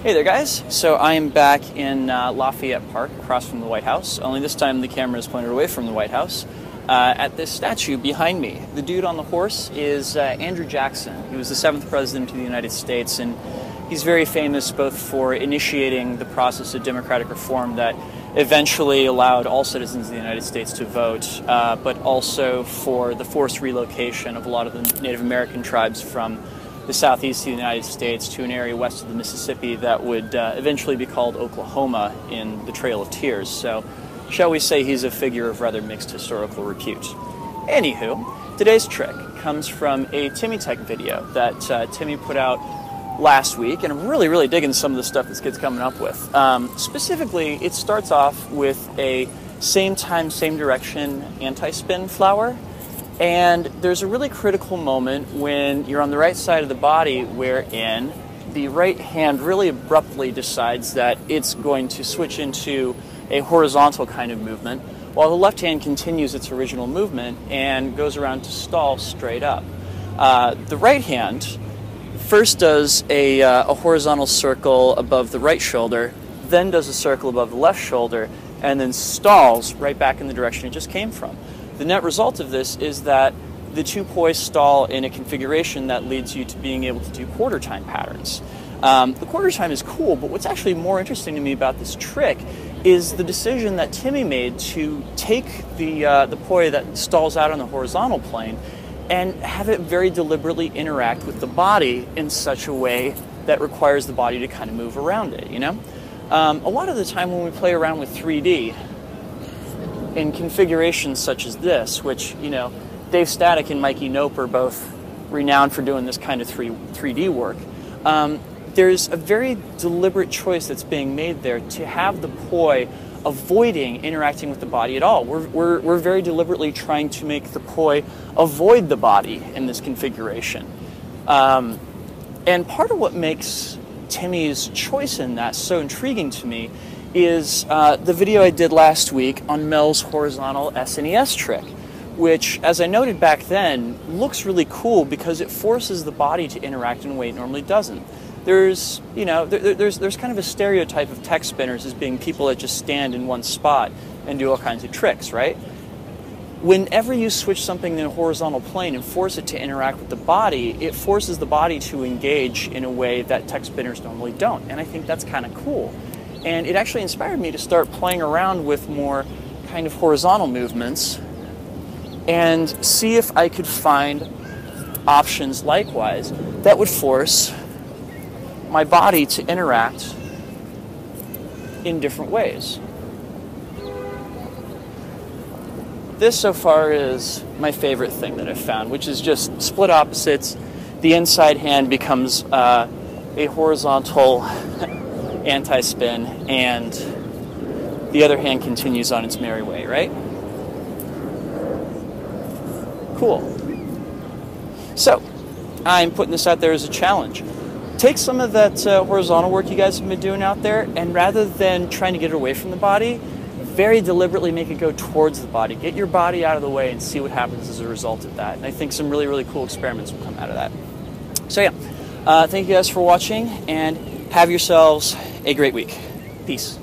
Hey there guys, so I am back in Lafayette Park across from the White House, only this time the camera is pointed away from the White House, at this statue behind me. The dude on the horse is Andrew Jackson. He was the 7th President of the United States, and he's very famous both for initiating the process of democratic reform that eventually allowed all citizens of the United States to vote, but also for the forced relocation of a lot of the Native American tribes from the southeast of the United States to an area west of the Mississippi that would eventually be called Oklahoma in the Trail of Tears. So, shall we say he's a figure of rather mixed historical repute. Anywho, today's trick comes from a Timmehtek video that Timmy put out last week, and I'm really digging some of the stuff this kid's coming up with. Specifically, it starts off with a same time, same direction anti-spin flower. And there's a really critical moment when you're on the right side of the body wherein the right hand really abruptly decides that it's going to switch into a horizontal kind of movement, while the left hand continues its original movement and goes around to stall straight up. The right hand first does a horizontal circle above the right shoulder, then does a circle above the left shoulder, and then stalls right back in the direction it just came from. The net result of this is that the two poise stall in a configuration that leads you to being able to do quarter time patterns. The quarter time is cool, but what's actually more interesting to me about this trick is the decision that Timmy made to take the poi that stalls out on the horizontal plane and have it very deliberately interact with the body in such a way that requires the body to kind of move around it, you know? A lot of the time when we play around with 3D, in configurations such as this, which, you know, Dave Static and Mikey Nope are both renowned for doing this kind of 3D work, there's a very deliberate choice that's being made there to have the poi avoiding interacting with the body at all. We're very deliberately trying to make the poi avoid the body in this configuration. And part of what makes Timmy's choice in that so intriguing to me is the video I did last week on Mel's horizontal SNES trick, which, as I noted back then, looks really cool because it forces the body to interact in a way it normally doesn't. There's, you know, there's kind of a stereotype of tech spinners as being people that just stand in one spot and do all kinds of tricks, right? Whenever you switch something in a horizontal plane and force it to interact with the body, it forces the body to engage in a way that tech spinners normally don't, and I think that's kind of cool. And it actually inspired me to start playing around with more kind of horizontal movements and see if I could find options likewise that would force my body to interact in different ways. This so far is my favorite thing that I've found, which is just split opposites. The inside hand becomes a horizontal anti-spin, and the other hand continues on its merry way, right? Cool. So, I'm putting this out there as a challenge. Take some of that horizontal work you guys have been doing out there, and rather than trying to get it away from the body, very deliberately make it go towards the body. Get your body out of the way and see what happens as a result of that. And I think some really cool experiments will come out of that. So yeah, thank you guys for watching, and have yourselves a great week. Peace.